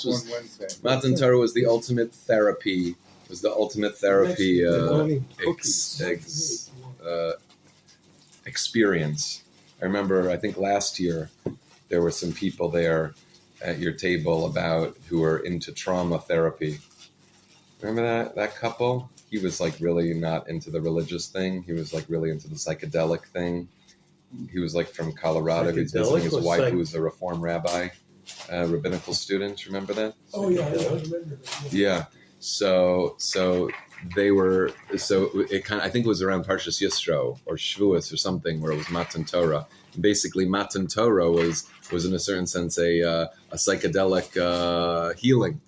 On Wednesday. Matan Torah was the ultimate therapy. Experience. I remember, I think last year, there were some people there at your table who were into trauma therapy. Remember that couple? He was like really not into the religious thing. He was like really into the psychedelic thing. He was like from Colorado. He was visiting his wife, who was a Reform rabbi, rabbinical student. Remember that? Oh yeah, I remember that. Yeah. So they were. So it kind of, I think it was around Parshas Yisro or Shavuos or something, where it was Matan Torah. And basically, Matan Torah was in a certain sense a psychedelic healing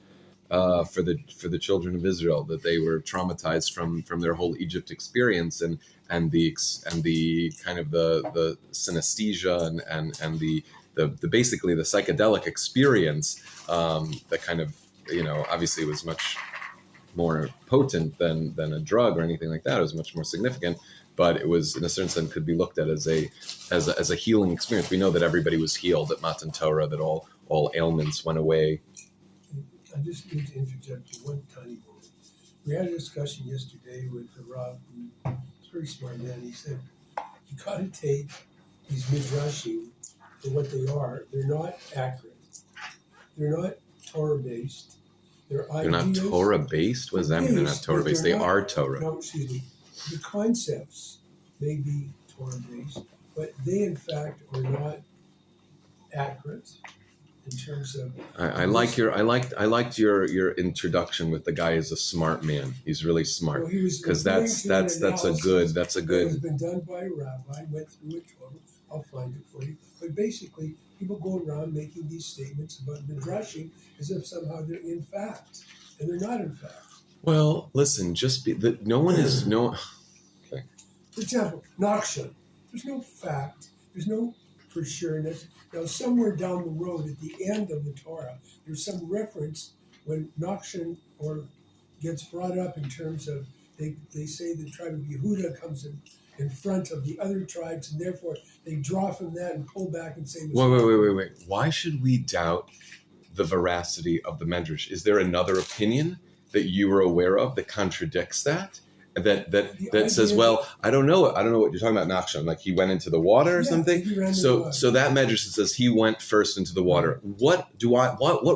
for the children of Israel, that they were traumatized from their whole Egypt experience and the kind of the synesthesia and the basically the psychedelic experience that kind of, obviously was much more potent than a drug or anything like that. It was much more significant, but it was, in a certain sense, could be looked at as a healing experience. We know that everybody was healed at Matan Torah, that all ailments went away. I just need to interject one tiny moment. We had a discussion yesterday with the Rav, who's a very smart man. He said, you got to take these midrashim for what they are. They're not accurate. They're not Torah-based. They're not Torah-based? What does that mean? They're not Torah-based. They are Torah. No, excuse me. The concepts may be Torah-based, but they, in fact, are not accurate in terms of. I liked your introduction with the guy is a smart man. He's really smart, because that's a good. It's been done by a rabbi. Went through it. I'll find it for you. But basically, people go around making these statements about midrashim as if somehow they're in fact, and they're not in fact. Well, listen, no one is no. Okay. For example, Nachshon. There's no fact. There's no for sureness. Now, somewhere down the road, at the end of the Torah, there's some reference when Nachshon gets brought up in terms of they say the tribe of Yehuda comes in front of the other tribes, and therefore they draw from that and pull back and say. Wait. Why should we doubt the veracity of the Medrash? Is there another opinion that you were aware of that contradicts that? That says, well, I don't know what you're talking about, Nachshon. Like he went into the water or something. So that Medrash says he went first into the water. What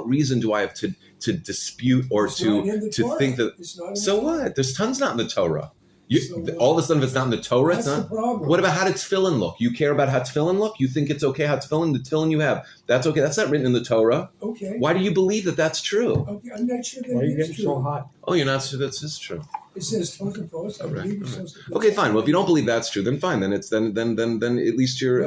reason do I have to dispute or to think that? So what? There's tons not in the Torah. All of a sudden, if it's not in the Torah, it's not. What about how did tefillin look? You care about how tefillin look? You think it's okay how the tefillin you have? That's okay. That's not written in the Torah. Okay. Why do you believe that that's true? Okay, I'm not sure that Why are you getting so hot? Oh, you're not sure that is true. It says token for us. I believe it's supposed to be. Okay, fine. Well, if you don't believe that's true, then fine. Then it's then at least you're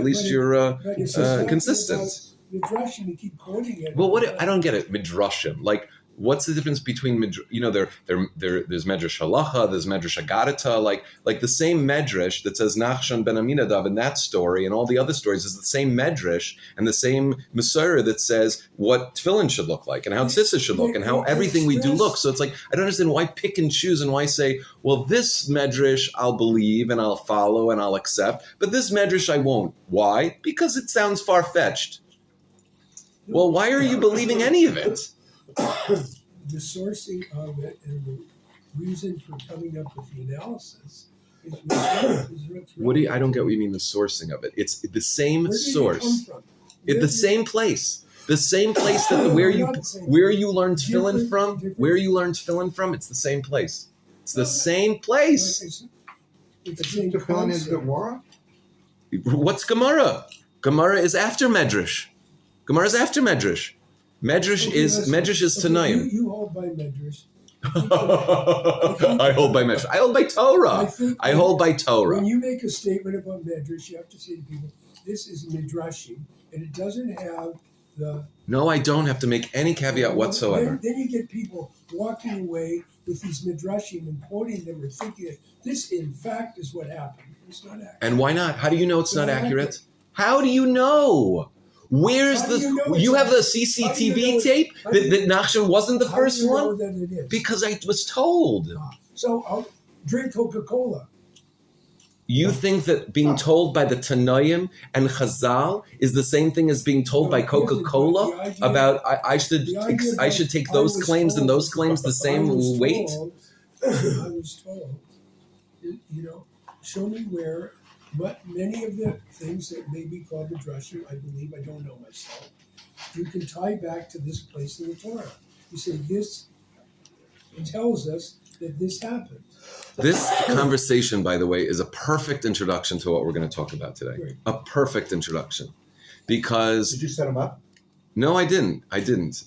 consistent. Midrashim, you keep quoting it. Well, I don't get it. Midrashim, like. What's the difference between there's Medrash Halacha, there's Medrash Agadata, like the same Medrash that says Nachshon ben Aminadav in that story and all the other stories is the same Medrash and the same Masorah that says what tefillin should look like and how tzitzis should look and how everything we do looks. So it's like, I don't understand why pick and choose and why say, well, this Medrash I'll believe and I'll follow and I'll accept, but this Medrash I won't. Why? Because it sounds far-fetched. Well, why are you believing any of it? The sourcing of it and the reason for coming up with the analysis is I don't get what you mean, the sourcing of it. It's the same source. It's the same place. The same place that where you learned tefillin from. Where you learned tefillin from, it's the same place. It's the same place. It's the same tefillin is Gemara? What's Gemara? Gemara is after Medrash. Gemara is after Medrash. Medrash is Tanaim. You hold by Medrash. I hold by Medrash. I hold by Torah. I hold by Torah. When you make a statement about Medrash, you have to say to people, this is Midrashim, and it doesn't have the... No, I don't have to make any caveat whatsoever. Then you get people walking away with these Midrashim and quoting them or thinking, this in fact is what happened. It's not accurate. And why not? How do you know it's not accurate? How do you know? Where's you have the CCTV tape that Nachshon wasn't the first one? How do you know that it is? Because I was told. So I'll drink Coca-Cola. You think that being told by the Tanoim and Chazal is the same thing as being told by Coca-Cola about I should take those claims and those claims the same weight? I was told, show me where, but many of the things that may be called Midrashim, I believe, I don't know myself, you can tie back to this place in the Torah. You say this tells us that this happened. This conversation, by the way, is a perfect introduction to what we're going to talk about today. Great. A perfect introduction, because Did you set them up? no, I didn't,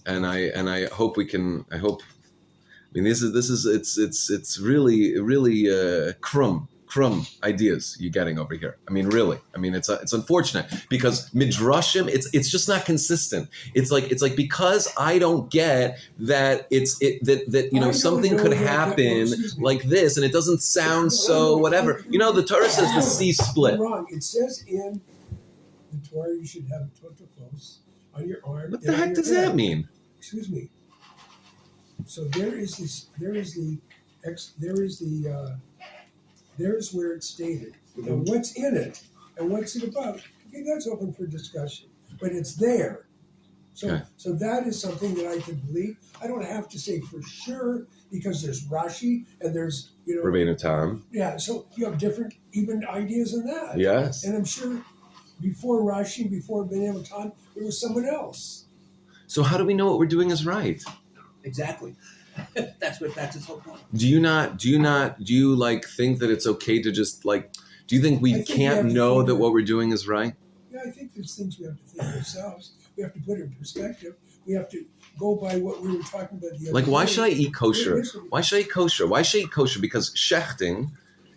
and I hope we can. I mean, this is it's really crumb ideas you're getting over here. I mean, really. I mean, it's unfortunate because midrashim, it's just not consistent. It's like because I don't get that that something could happen like this, and it doesn't sound so whatever. The Torah says the sea split. Wrong. It says in the Torah you should have totokos on your arm. What the heck does that mean? Excuse me. So there's where it's stated. Now, what's in it and what's it about? Okay, that's open for discussion, but it's there. So, Okay. So that is something that I can believe. I don't have to say for sure because there's Rashi and there's Rabbeinu Tam. Yeah. So you have different even ideas in that. Yes. And I'm sure before Rashi, before Ben Tam, there was someone else. So how do we know what we're doing is right? Exactly. That's its whole point. Do you think that it's okay to just do you think we I think we can't have to know think that of- what we're doing is right? Yeah, I think there's things we have to think ourselves. We have to put it in perspective. We have to go by what we were talking about the other Like, why day. should I eat kosher? Why should I eat kosher? Why should I eat kosher? Because shechting,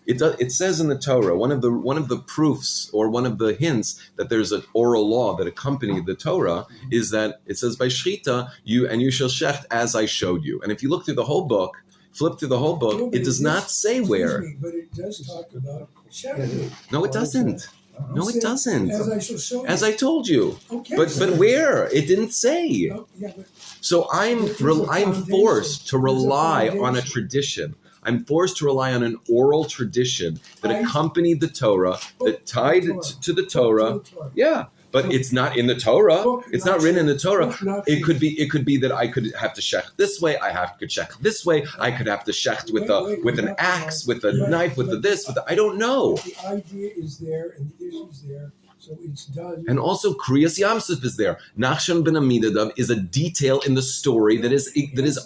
it says in the Torah, one of the proofs or one of the hints that there's an oral law that accompanied the Torah is that it says by shechita you shall shecht as I showed you. And if you look through the whole book, flip through the whole book, No, but it does not say excuse where. me, but it does talk about shechting. No, it doesn't. No, it doesn't. As I shall show you. As I told you. Okay, But so- where? It didn't say. Oh, yeah, but So I'm There's a forced to foundation. rely There's a on a foundation. tradition. I'm forced to rely on an oral tradition that I- accompanied the Torah, that tied it to the Torah. To the Torah. Yeah, but it's not in the Torah. Book, It's not not written in the Torah. Book, not It could be that I could have to shecht this way. could shecht this way. I could have to shecht with an Wait, axe, with a Right, knife, with but- this. I don't know. But the idea is there and the issue's there, so it's done. And also, Kriyas Yamsuf is there. Nachshon ben Amminadab is a detail in the story that is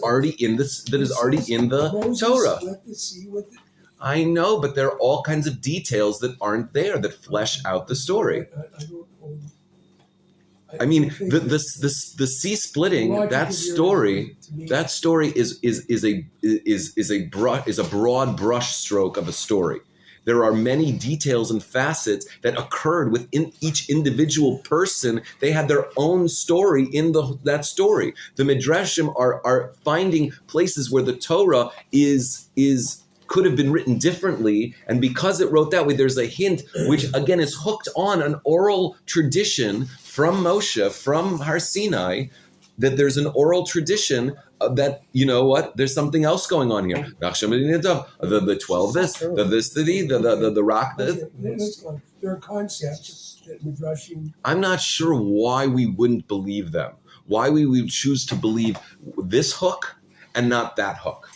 already in the Moses Torah. split the sea with it. I know, but there are all kinds of details that aren't there that flesh out the story. I don't hold. I mean, think the sea splitting, logic that of your story argument to me- is a broad brush stroke of a story. There are many details and facets that occurred within each individual person. They had their own story in that story. The Midrashim are finding places where the Torah could have been written differently, and because it wrote that way, there's a hint which again is hooked on an oral tradition from Moshe, from Har Sinai, that there's an oral tradition that, there's something else going on here. The 12 this, the rock this. Let's go. There are concepts that Midrashim. I'm not sure why we wouldn't believe them. Why we would choose to believe this hook and not that hook.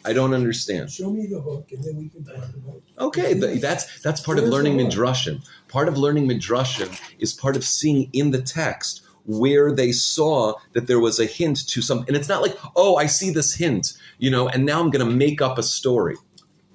I don't understand. Show me the hook, and then we can talk about. Okay, that's part of Where's learning the hook? Midrashim. Part of learning Midrashim is part of seeing in the text where they saw that there was a hint to something. And it's not like, oh, I see this hint, and now I'm going to make up a story.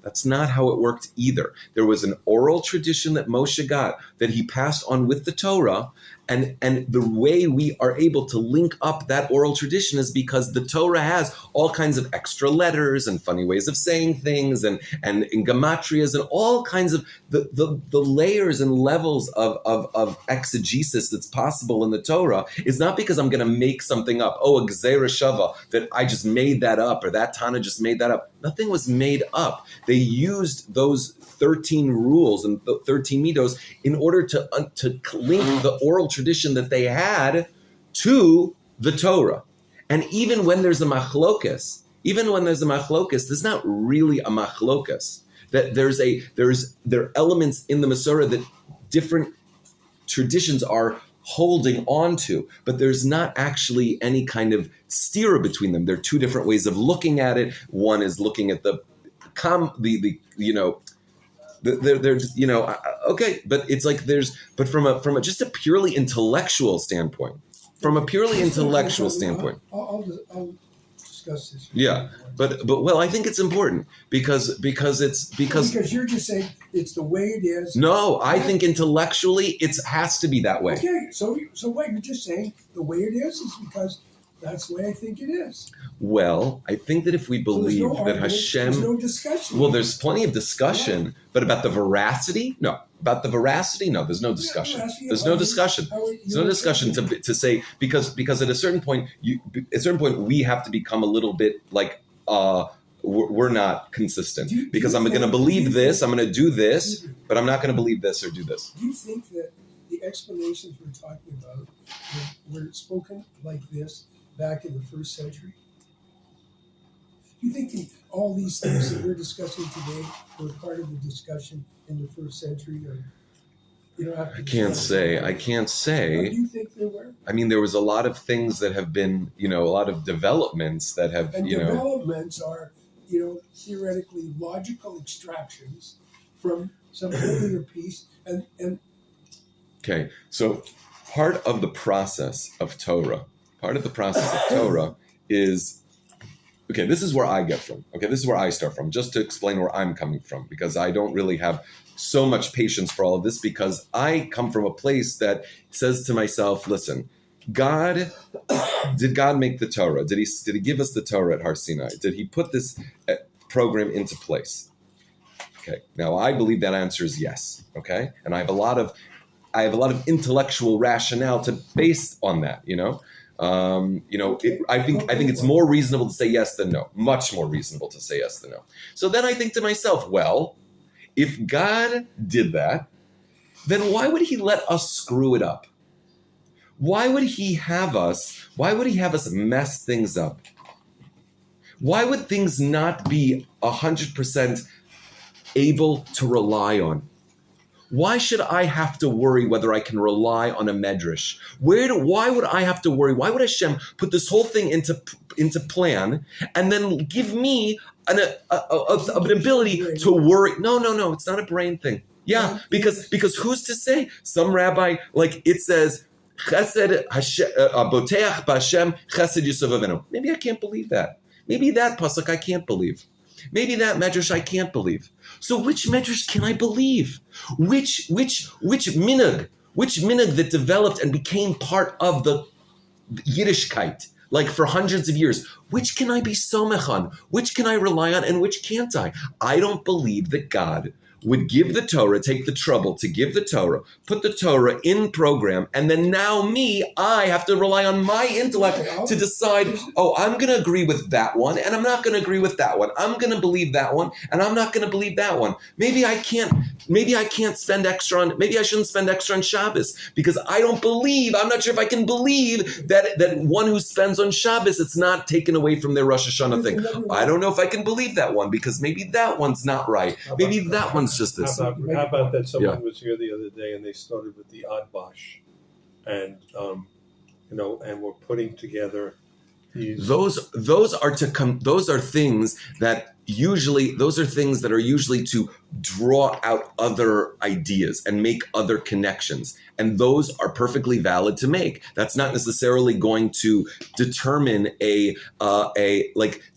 That's not how it worked either. There was an oral tradition that Moshe got that he passed on with the Torah, and the way we are able to link up that oral tradition is because the Torah has all kinds of extra letters and funny ways of saying things and gematrias and all kinds of the layers and levels of exegesis that's possible in the Torah is not because I'm going to make something up. Oh, a gzeira shava, that I just made that up, or that Tana just made that up. Nothing was made up. They used those 13 rules and 13 midos in order to link the oral tradition that they had to the Torah. And even when there's a machlokas, there's not really a machlokas. that there are elements in the Masorah that different traditions are holding on to, but there's not actually any kind of stira between them. There are two different ways of looking at it. One is looking at okay, but it's like but from a just a purely intellectual standpoint, I'll discuss this. Yeah, but well, I think it's important because you're just saying it's the way it is. No, I think intellectually it has to be that way. Okay, so what you're just saying the way it is because that's the way I think it is. Well, I think that if we believe that Hashem, there's no discussion. Well, there's plenty of discussion, but about the veracity, no. There's no discussion. There's no discussion. There's no discussion to say because at a certain point we have to become a little bit like we're not consistent because I'm going to believe this, I'm going to do this, but I'm not going to believe this or do this. Do you think that the explanations we're talking about were spoken like this back in the first century? Do you think all these things that we're discussing today were part of the discussion in the first century? I can't say. What do you think they were? I mean, there was a lot of things that have been, a lot of developments that have, developments are, theoretically logical extractions from some earlier piece and Okay, so part of the process of Torah is, okay, this is where I get from. Okay, this is where I start from, just to explain where I'm coming from, because I don't really have so much patience for all of this, because I come from a place that says to myself, listen, did God make the Torah? Did he give us the Torah at Har Sinai? Did he put this program into place? Okay, now I believe that answer is yes, okay? And I have a lot of intellectual rationale to base on that, I think it's more reasonable to say yes than no. Much more reasonable to say yes than no. So then I think to myself, well, if God did that, then why would he let us screw it up? Why would he have us mess things up? Why would things not be 100% able to rely on? Why should I have to worry whether I can rely on a medrash? Why would I have to worry? Why would Hashem put this whole thing into plan and then give me an ability to worry? No, it's not a brain thing. Yeah, because who's to say? Some rabbi, like it says, Chesed boteach b'Hashem Chesed Yisavavenu. Maybe I can't believe that. Maybe that pasuk I can't believe. Maybe that medrash I can't believe. So which medrash can I believe? Which minhag that developed and became part of the Yiddishkeit, like for hundreds of years? Which can I be somech on? Which can I rely on and which can't I? I don't believe that God would give the Torah, take the trouble to give the Torah, put the Torah in program, and then now I have to rely on my intellect to decide, I'm going to agree with that one, and I'm not going to agree with that one. I'm going to believe that one, and I'm not going to believe that one. Maybe I shouldn't spend extra on Shabbos, because I'm not sure if I can believe that one who spends on Shabbos, it's not taken away from their Rosh Hashanah thing. I don't know if I can believe that one, because maybe that one's not right. Maybe that one's just this. How about that someone was here the other day and they started with the Adbash, and and we're putting together these. Those are things that are usually to draw out other ideas and make other connections, and those are perfectly valid to make. That's not necessarily going to determine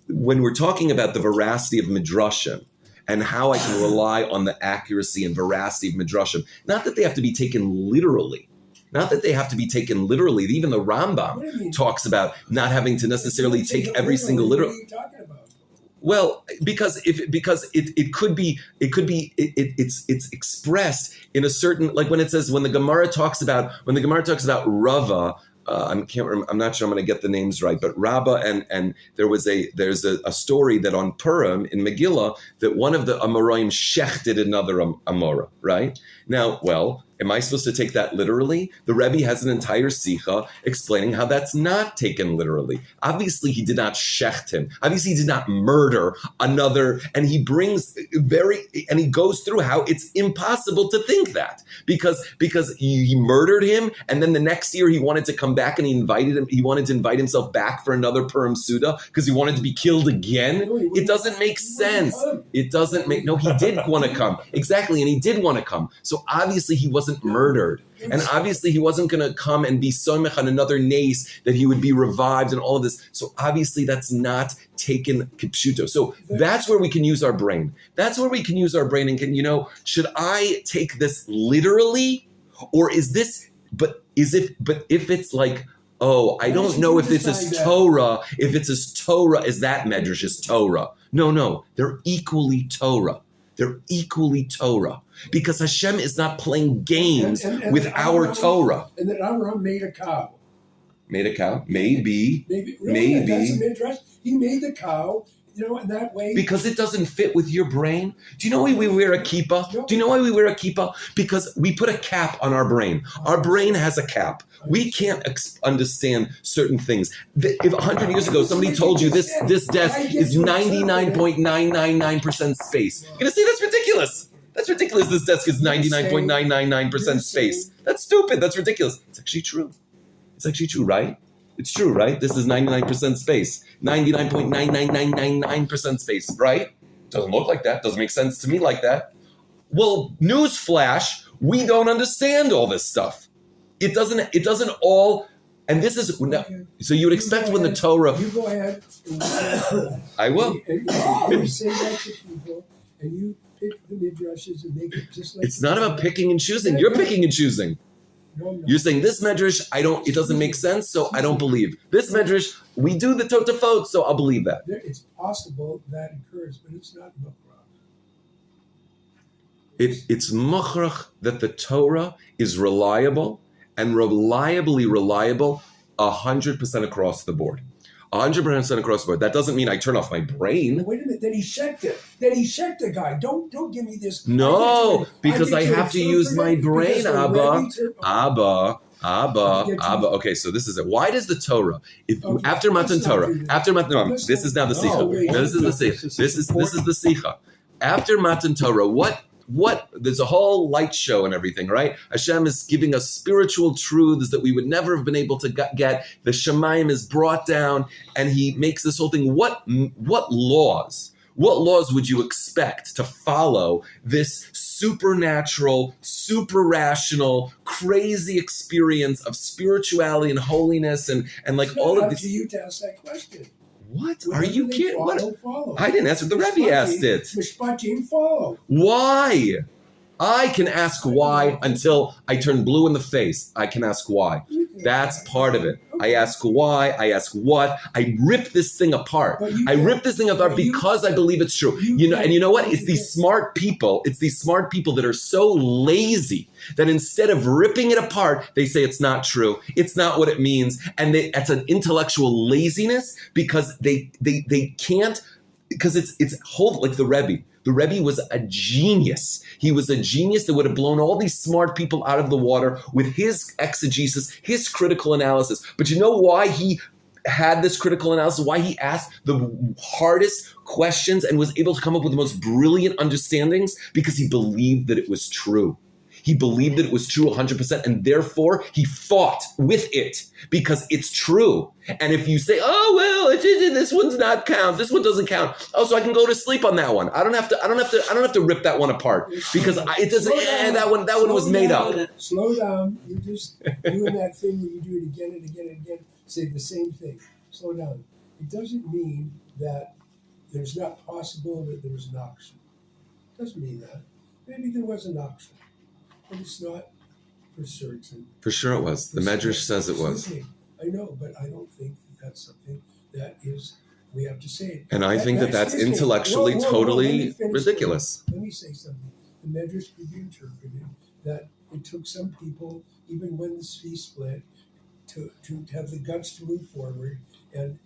when we're talking about the veracity of midrashim and how I can rely on the accuracy and veracity of midrashim. Not that they have to be taken literally. Even the Rambam talks about not having to necessarily take every single literal. What are you talking about? Well, because it's expressed in a certain, like when the Gemara talks about Rava. I'm not sure I'm going to get the names right, but Rabbah and there's a story that on Purim in Megillah that one of the Amoraim shechted another Amora, right? Now, well, Am I supposed to take that literally? The Rebbe has an entire Sicha explaining how that's not taken literally. Obviously, he did not shecht him. Obviously, he did not murder another. And he brings and he goes through how it's impossible to think that because he murdered him, and then the next year he wanted to come back and he wanted to invite himself back for another Purim Suda because he wanted to be killed again. It doesn't make sense. It doesn't make, no, he did want to come. Exactly, and he did want to come. So obviously he wasn't murdered. And obviously he wasn't going to come and be somech on another nace that he would be revived and all of this. So obviously that's not taken kipshuto. So that's where we can use our brain. That's where we can use our brain and can, should I take this literally? Or is this, but if it's like, oh, I don't know if this is Torah, if it's as Torah as that medrash is Torah. No, they're equally Torah. They're equally Torah. Because Hashem is not playing games with our Torah. And that Abraham made a cow. Made a cow? Maybe. Really? That's a midrash. He made the cow, in that way. Because it doesn't fit with your brain. Do you know why we wear a kippah? Do you know why we wear a kippah? Because we put a cap on our brain. Our brain has a cap. We can't understand certain things. If 100 years ago somebody told you this desk is 99.999% space, you're going to say that's ridiculous. That's ridiculous. This desk is 99.999% space. That's stupid. That's ridiculous. It's actually true. It's actually true, right? It's true, right? This is 99% space. 99.99999% space, right? Doesn't look like that. Doesn't make sense to me like that. Well, newsflash, we don't understand all this stuff. It doesn't all, and this is, so you would expect when the Torah. You go ahead. I will. And you say that to people, and you pick the midrashes and make it just like. It's not about picking and choosing. You're picking and choosing. No. You're saying this medrash, it doesn't make sense, so I don't believe. This medrash, we do the totafot, so I'll believe that. It's possible that occurs, but it's not mukhrach. It's mukhrach that the Torah is reliable and reliably reliable 100% across the board. 100% across the board. That doesn't mean I turn off my brain. Wait a minute. Then he checked it. Then he checked the guy. Don't give me this. No, because I have to use my brain, Abba. Okay, so this is it. Why does the Torah, after Matan Torah, this is now the Sicha. This is the Sicha. This is the Sicha. After Matan Torah, what? There's a whole light show and everything, right? Hashem is giving us spiritual truths that we would never have been able to get. The Shemayim is brought down, and he makes this whole thing. What laws would you expect to follow this supernatural, super rational, crazy experience of spirituality and holiness and like all of this? It's up to you to ask that question. What? Are you kidding? Follow. I didn't answer. The Rebbe asked it. Mishpatim follow. Why? I can ask why until I turn blue in the face. I can ask why. That's part of it. I ask why. I ask what. I rip this thing apart. I rip this thing apart because I believe it's true. And you know what? It's these smart people. It's these smart people that are so lazy that instead of ripping it apart, they say it's not true. It's not what it means. And it's an intellectual laziness because they can't, because it's whole, like the Rebbe. The Rebbe was a genius. He was a genius that would have blown all these smart people out of the water with his exegesis, his critical analysis. But you know why he had this critical analysis, why he asked the hardest questions and was able to come up with the most brilliant understandings? Because he believed that it was true. He believed that it was true 100%, and therefore he fought with it because it's true. And if you say, "Oh well, this one's not count. This one doesn't count," oh, so I can go to sleep on that one. I don't have to rip that one apart because it doesn't. That one was made up. Slow down. You're just doing that thing where you do it again and again and again. Say the same thing. Slow down. It doesn't mean that there's not possible that there's an option. It doesn't mean that. Maybe there was an option. But it's not for certain. For sure it was. The Medrash says it was. I know, but I don't think that's something that is, we have to say it. And I think that's intellectually totally ridiculous. Let me say something. The Medrash could be interpreted that it took some people, even when the sea split, to have the guts to move forward, and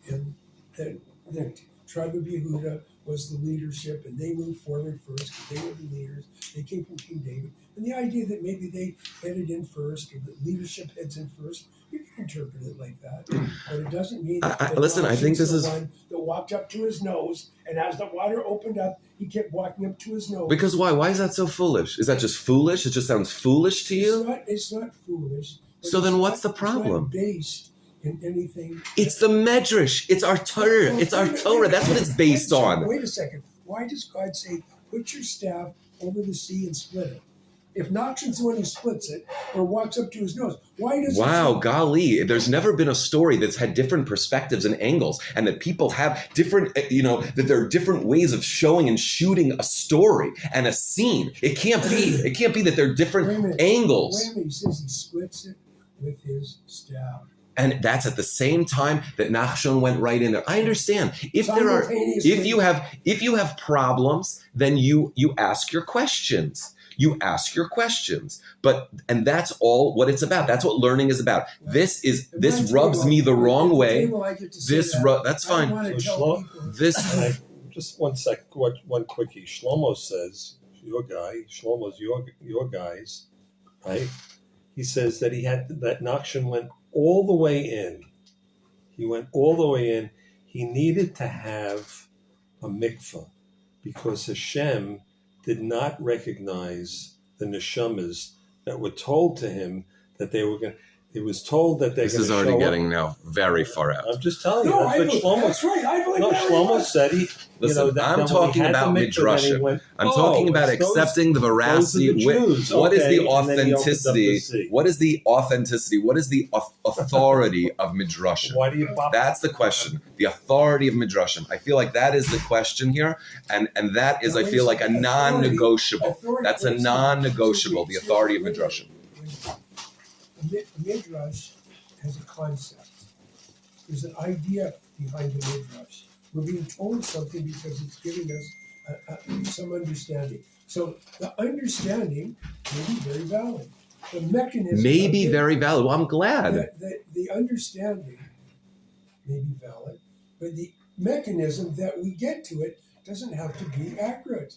that tribe of Yehuda was the leadership, and they moved forward first because they were the leaders. They came from King David. And the idea that maybe they headed in first, or that leadership heads in first, you can interpret it like that. But it doesn't mean that listen, I think this is one that walked up to his nose, and as the water opened up, he kept walking up to his nose. because why? Why is that so foolish? Is that just foolish? It just sounds foolish to you? It's not foolish. So then what's the problem? It's not based in anything. It's the Medrash. It's our Torah. It's our Torah. That's what it's based on. Wait a second. Why does God say, put your staff over the sea and split it? If Nachshon's the one who splits it or walks up to his nose, why does Wow, golly, there's never been a story that's had different perspectives and angles, and that people have different, that there are different ways of showing and shooting a story and a scene. It can't be that there are different angles. Wait a minute, he says he splits it with his staff. And that's at the same time that Nachshon went right in there. I understand. If you have problems, then you ask your questions. You ask your questions, and that's all what it's about. That's what learning is about. This rubs me the wrong way. That's fine. Just one sec. One quickie. Shlomo says Shlomo's your guys, right? He says that that Nachshon went all the way in. He went all the way in. He needed to have a mikvah because Hashem did not recognize the neshamas that were told to him that they were going. It was told that they're going to. This is already getting now very far out. I'm just telling you. No, that's right. I believe that. Shlomo said he. Listen, I'm talking about midrashim. I'm talking about accepting the veracity. What is the authenticity? What is the authenticity? What is the authority of midrashim? Why do you? That's the question. The authority of midrashim. I feel like that is the question here, and that is, I feel like, a non-negotiable. That's a non-negotiable. The authority of midrashim. A midrash has a concept. There's an idea behind the midrash. We're being told something because it's giving us some understanding. So the understanding may be very valid. The mechanism may be very valid. Well, I'm glad. The understanding may be valid, but the mechanism that we get to it doesn't have to be accurate.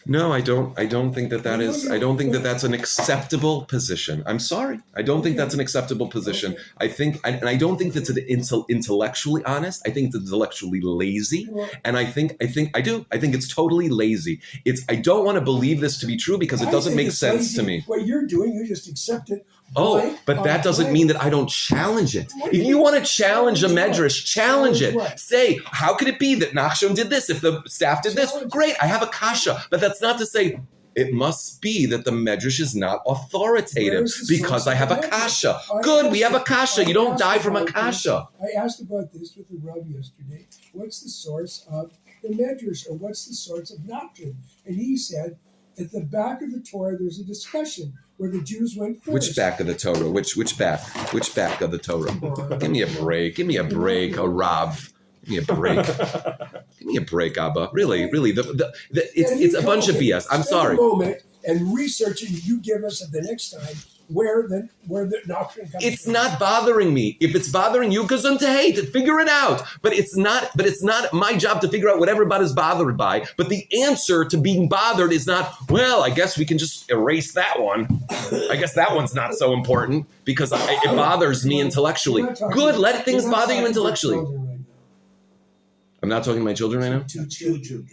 No, I don't think that is. I don't think that that's an acceptable position. I'm sorry. I don't think that's an acceptable position. Okay. I don't think that's intellectually honest. I think it's intellectually lazy, and I think it's totally lazy. I don't want to believe this to be true because it doesn't make sense to me. What you're doing, you just accept it. But that doesn't mean that I don't challenge it. If you want to challenge a medrash, challenge it. Say, how could it be that Nachshon did this if the staff did this? Great, I have a kasha. But that's not to say it must be that the medrash is not authoritative because I have a kasha. Good, we have a kasha. You don't die from a kasha. I asked about this with the Rebbe yesterday. What's the source of the medrash, or what's the source of doctrine? And he said, at the back of the Torah, there's a discussion where the Jews went first. Which back of the Torah? Which back? Which back of the Torah? Give me a break. Give me a break, a Rav. Give me a break. Give me a break, Abba. Really. It's a bunch of BS. I'm sorry. Spend a moment and research it. You give us at the next time where the doctrine comes It's from. not bothering me. If it's bothering you, gesund to hate, figure it out. But it's not my job to figure out what everybody's bothered by. But the answer to being bothered is not, well, I guess we can just erase that one. I guess that one's not so important because it bothers me intellectually. Good, let things bother you intellectually. I'm not talking to my children right now? Two children.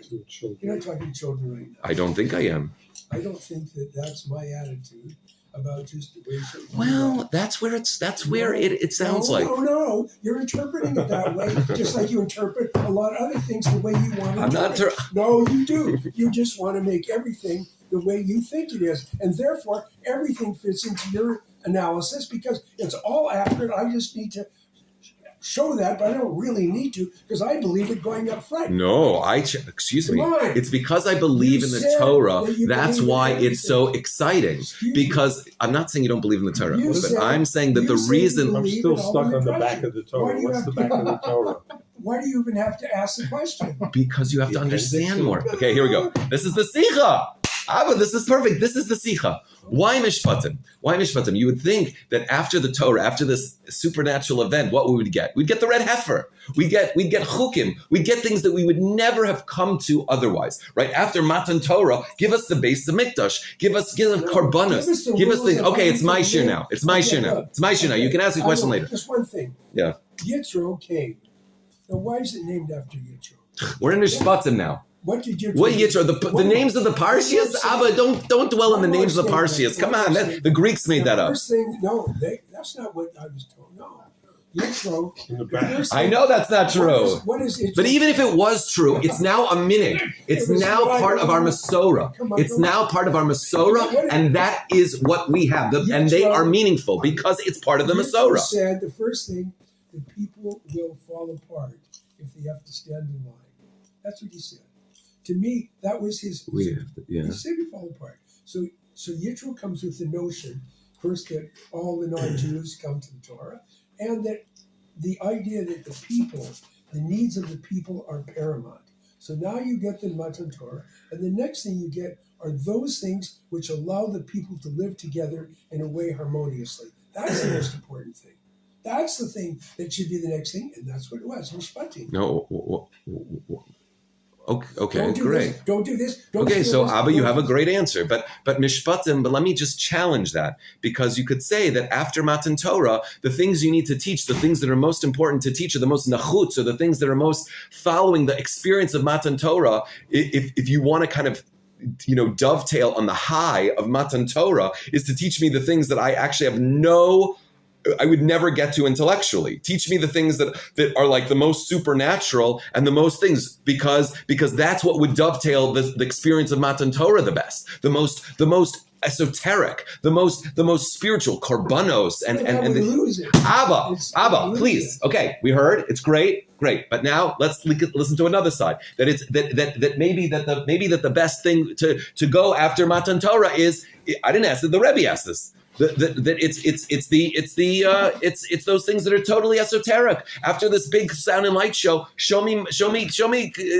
You're not talking to children right now. I don't think I am. I don't think that's my attitude about just erasing. Well, that's where it sounds like. No, you're interpreting it that way, just like you interpret a lot of other things the way you want to. I'm not. No, you do. You just want to make everything the way you think it is, and therefore everything fits into your analysis because it's all accurate. I just need to show that, but I don't really need to because I believe it going up front. No, excuse me. It's because I believe in the Torah. That's why it's so exciting. Because I'm not saying you don't believe in the Torah, but I'm saying that the reason I'm still stuck on the back of the Torah. What's the back of the Torah? Why do you even have to ask the question? Because you have to understand more. Okay, here we go. This is the Sicha. Abba, this is perfect. This is the Sicha. Why Mishpatim? Why Mishpatim? You would think that after the Torah, after this supernatural event, what we would get? We'd get the red heifer. We'd get chukim. We'd get things that we would never have come to otherwise. Right after Matan Torah, give us the base of Mikdash. Give us korbanos. Give us the. Okay, it's my shir now. It's my shir now. It's my shir now. You can ask the question later. Just one thing. Yeah. Yitro came. Now, why is it named after Yitro? We're in Mishpatim now. What did Yitro? What Yitro? The names of the Parshias? Abba, don't dwell on the names of the Parshias. Come on, the Greeks made that up. First thing, no, that's not what I was told. No, Yitro. I know that's not true. What is Yitro? But even if it was true, it's now a minute. It's now part of our Masorah. It's now part of our Masorah, and that is what we have. And they are meaningful because it's part of the Masorah. Said the first thing, the people will fall apart if they have to stand in line. That's what he said. To me, that was his. He said we fall apart. So Yitro comes with the notion, first, that all the non-Jews come to the Torah, and that the idea that the people, the needs of the people are paramount. So now you get the Matan Torah, and the next thing you get are those things which allow the people to live together in a way harmoniously. That's the most important thing. That's the thing that should be the next thing, and that's what it was, Mishpatim. No, okay, don't do great. This, don't do this. So Abba, you have a great answer, but Mishpatim. But let me just challenge that, because you could say that after Matan Torah, the things you need to teach, the things that are most important to teach, are the most nachutz, or the things that are most following the experience of Matan Torah. If you want to kind of dovetail on the high of Matan Torah, is to teach me the things that I actually have I would never get to intellectually. Teach me the things that are like the most supernatural and the most things, because that's what would dovetail the experience of Matan Torah the best, the most esoteric, the most spiritual, korbanos and Abba, please. Okay, we heard, it's great. But now let's listen to another side. That maybe the best thing to go after Matan Torah is, I didn't ask it, the Rebbe asked this. That it's those things that are totally esoteric. After this big sound and light show, show me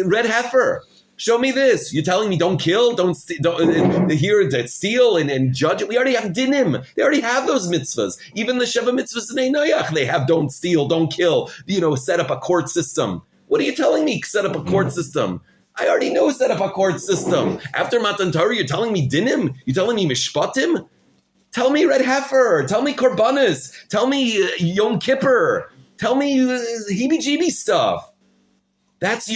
red heifer. Show me this. You're telling me don't kill, don't steal and judge it. We already have dinim. They already have those mitzvahs. Even the Sheva mitzvahs in Noach, they have don't steal, don't kill. Set up a court system. What are you telling me? Set up a court system. I already know set up a court system. After Matan Torah, you're telling me dinim. You're telling me mishpatim. Tell me red heifer. Tell me korbanos. Tell me Yom Kippur. Tell me heebie-jeebie stuff. That's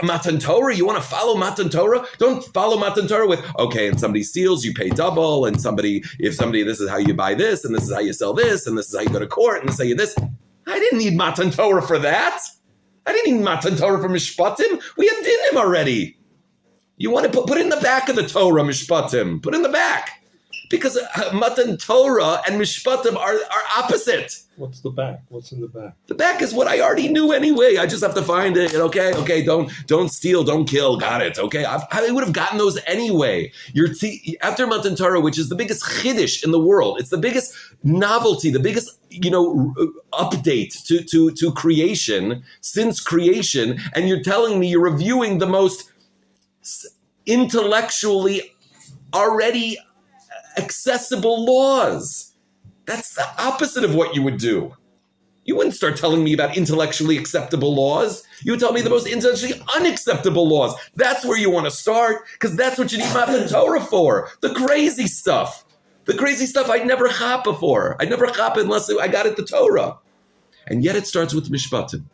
Matan Torah. You want to follow Matan Torah? Don't follow Matan Torah with, okay, and somebody steals, you pay double, and if somebody, this is how you buy this, and this is how you sell this, and this is how you go to court, and this is how you this. I didn't need Matan Torah for that. I didn't need Matan Torah for Mishpatim. We had dinim already. You want to put it in the back of the Torah, Mishpatim. Put it in the back. Because Matan Torah and Mishpatim are opposite. What's the back? What's in the back? The back is what I already knew anyway. I just have to find it. Okay, don't steal, don't kill. Got it. Okay, I would have gotten those anyway. After Matan Torah, which is the biggest chiddush in the world, it's the biggest novelty, the biggest update to creation since creation, and you're telling me you're reviewing the most intellectually already accessible laws. That's the opposite of what you would do. You wouldn't start telling me about intellectually acceptable laws. You would tell me the most intellectually unacceptable laws. That's where you want to start, because that's what you need Matan Torah for. The crazy stuff. The crazy stuff I'd never chop before. I'd never chop unless I got it the Torah. And yet it starts with Mishpatim.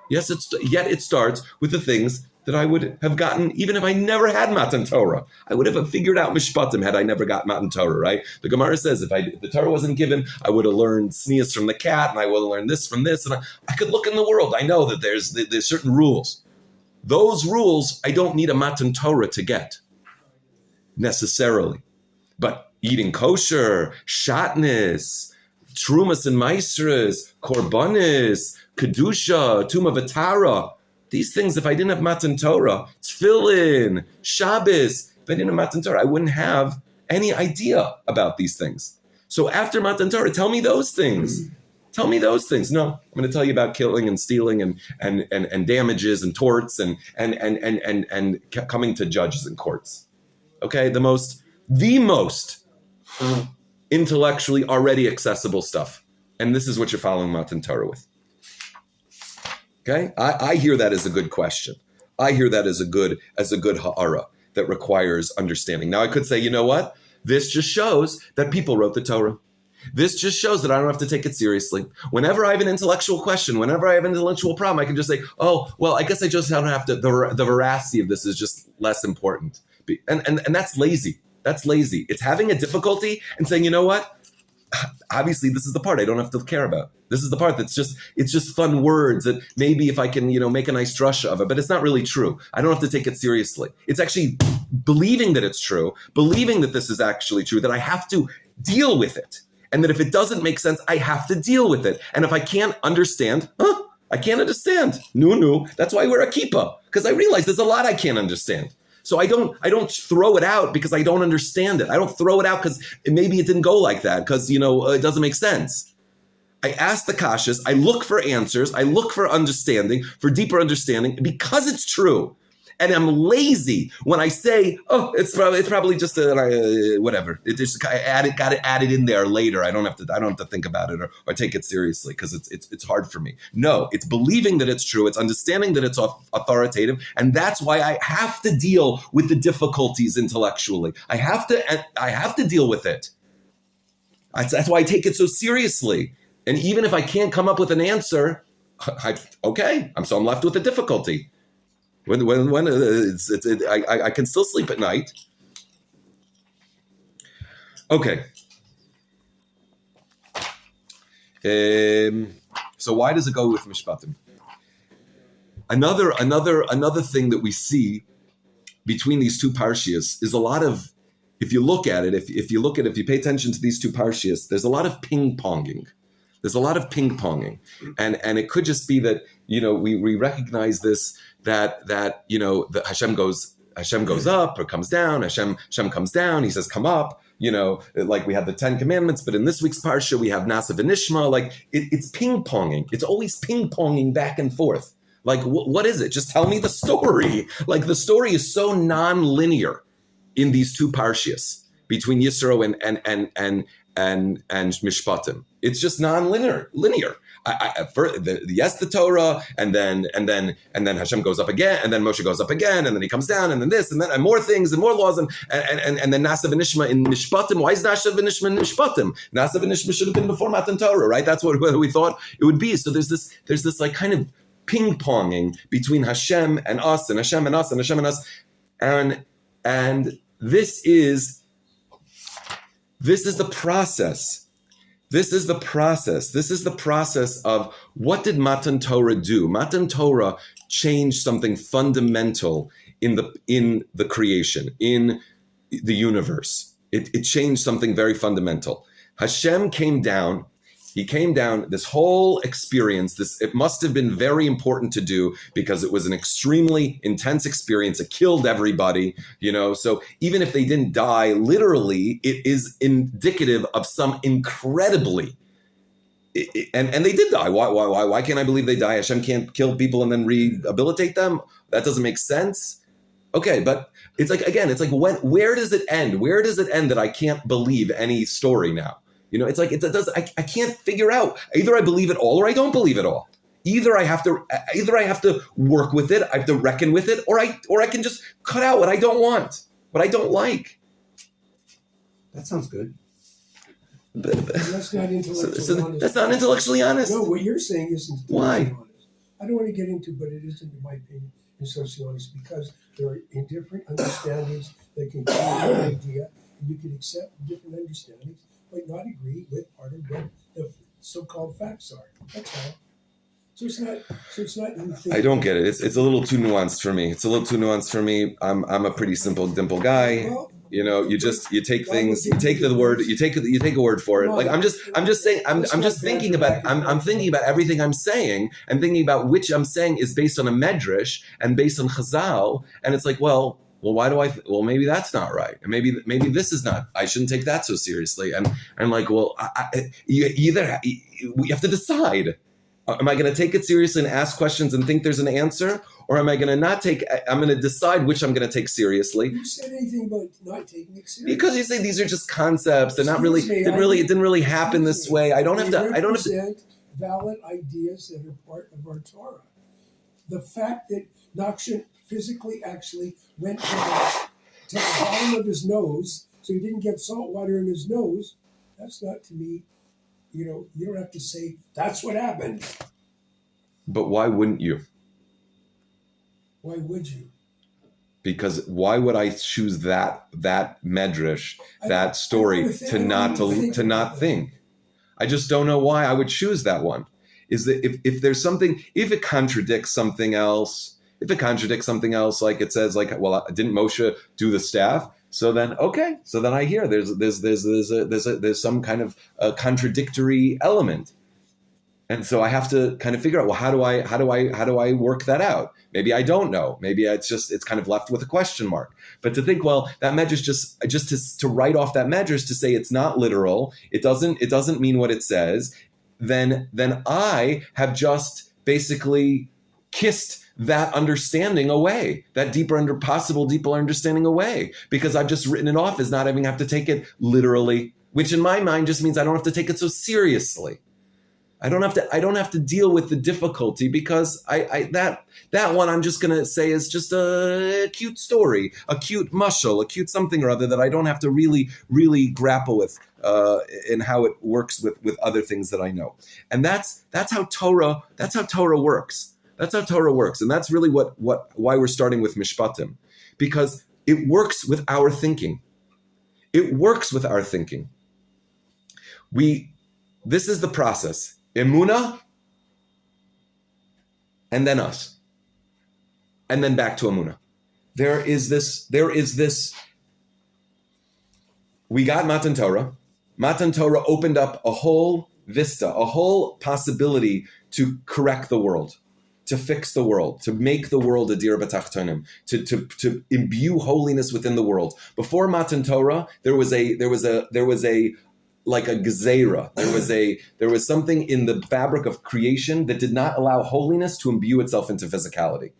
Yet it starts with the things that I would have gotten even if I never had Matan Torah. I would have figured out Mishpatim had I never got Matan Torah, right? The Gemara says if the Torah wasn't given, I would have learned sneas from the cat, and I would have learned this from this, and I could look in the world. I know that there's certain rules. Those rules I don't need a Matan Torah to get, necessarily. But eating kosher, shatnez, trumas and maisras, korbanis, kedusha, tuma v'tara, these things, if I didn't have Matan Torah, tefillin, Shabbos, if I didn't have Matan Torah, I wouldn't have any idea about these things. So after Matan Torah, tell me those things. Tell me those things. No, I'm going to tell you about killing and stealing and damages and torts and coming to judges and courts. Okay, the most intellectually already accessible stuff. And this is what you're following Matan Torah with. Okay? I hear that as a good question. I hear that as a good ha'ara that requires understanding. Now I could say, you know what? This just shows that people wrote the Torah. This just shows that I don't have to take it seriously. Whenever I have an intellectual question, whenever I have an intellectual problem, I can just say, oh, well, I guess I just don't have to, the veracity of this is just less important. And that's lazy. That's lazy. It's having a difficulty and saying, you know what? Obviously, this is the part I don't have to care about. This is the part it's just fun words that maybe if I can, make a nice drasha of it, but it's not really true. I don't have to take it seriously. It's actually believing that it's true, believing that this is actually true, that I have to deal with it. And that if it doesn't make sense, I have to deal with it. And if I can't understand, I can't understand. No. That's why I wear a kippah, because I realize there's a lot I can't understand. So I don't throw it out because I don't understand it. I don't throw it out because maybe it didn't go like that, because, it doesn't make sense. I ask the kashas, I look for answers, I look for understanding, for deeper understanding, because it's true. And I'm lazy when I say, oh, it's probably just whatever. It just got it added in there later. I don't have to think about it or take it seriously because it's hard for me. No, it's believing that it's true. It's understanding that it's authoritative, and that's why I have to deal with the difficulties intellectually. I have to deal with it. That's why I take it so seriously. And even if I can't come up with an answer, I'm left with a difficulty. When I can still sleep at night. Okay. So why does it go with Mishpatim? Another thing that we see between these two parshias is a lot of, if you look at it, if you pay attention to these two parshias, there's a lot of ping-ponging. There's a lot of ping-ponging. And it could just be that, we recognize this, that the Hashem goes up or comes down, Hashem comes down, he says, come up, like we have the 10 commandments, but in this week's parsha, we have Nasa v'Nishma, like it's ping-ponging. It's always ping-ponging back and forth. Like, what is it? Just tell me the story. Like the story is so non-linear in these two parshias between Yisro and Mishpatim. It's just non-linear. The Torah, and then Hashem goes up again, and then Moshe goes up again, and then he comes down, and then this, and then and more things, and more laws, and then Nasa v'Nishma in Mishpatim. Why is Nasa v'Nishma in Mishpatim? Nasa v'Nishma should have been before Matan Torah, right? That's what we thought it would be. So there's this like kind of ping-ponging between Hashem and us, and Hashem and us, and Hashem and us, and this is the process. This is the process of what did Matan Torah do? Matan Torah changed something fundamental in the creation, in the universe. It changed something very fundamental. Hashem came down. He came down, this whole experience, it must have been very important to do because it was an extremely intense experience. It killed everybody, so even if they didn't die, literally, it is indicative of some incredibly, and they did die. Why can't I believe they die? Hashem can't kill people and then rehabilitate them? That doesn't make sense. Okay, but it's like, where does it end? Where does it end that I can't believe any story now? It's like I can't figure out. Either I believe it all or I don't believe it all. Either I have to work with it, I have to reckon with it, or I can just cut out what I don't want, what I don't like. That sounds good. That's not intellectually honest. That's not intellectually honest. No, what you're saying isn't Why? honest. I don't want to get into, but it isn't, in my opinion, intellectually honest, because there are different understandings that can create an idea, and you can accept different understandings, but not agree with part of what the so-called facts are. That's all. So it's not anything. I don't get it. It's a little too nuanced for me. I'm a pretty simple, dimple guy. Well, you take things, you take the word, you take a word for it. Like I'm just saying, I'm just thinking about, I'm thinking about everything I'm saying, and thinking about which I'm saying is based on a medrash and based on Chazal, and it's like, well, why do well, maybe that's not right. And maybe this is not, I shouldn't take that so seriously. And I'm like, well, you have to decide. Am I going to take it seriously and ask questions and think there's an answer? Or am I going to not take, I'm going to decide which I'm going to take seriously? You said anything about not taking it seriously? Because you say these are just concepts. They're not really, Excuse me, it didn't really happen this way. I don't have to. They represent valid ideas that are part of our Torah. The fact that Nachshon physically actually went to the bottom of his nose, so he didn't get salt water in his nose, that's not, to me, you don't have to say, that's what happened. But why wouldn't you? Why would you? Because why would I choose that medrash, that story, to not think? I just don't know why I would choose that one. Is that if there's something, if it contradicts something else, like it says, like, well, didn't Moshe do the staff? So then, okay. So then I hear there's some kind of a contradictory element, and so I have to kind of figure out, well, how do I work that out? Maybe I don't know. Maybe it's kind of left with a question mark. But to think, well, that medrash just to write off that medrash, to say it's not literal, it doesn't mean what it says, then I have just basically kissed that understanding away, that deeper understanding away, because I've just written it off as not having to take it literally, which in my mind just means I don't have to take it so seriously. I don't have to deal with the difficulty, because that one I'm just gonna say is just a cute story, a cute mushal, a cute something or other that I don't have to really, really grapple with in how it works with other things that I know. And that's how Torah works. That's how Torah works. And that's really why we're starting with Mishpatim, because it works with our thinking. This is the process. Emunah, and then us. And then back to Emunah. There is this. We got Matan Torah. Matan Torah opened up a whole vista, a whole possibility to correct the world, to fix the world, to make the world a dir b'tachtonim, to imbue holiness within the world. Before Matan Torah, there was a like a gezerah. There was something in the fabric of creation that did not allow holiness to imbue itself into physicality.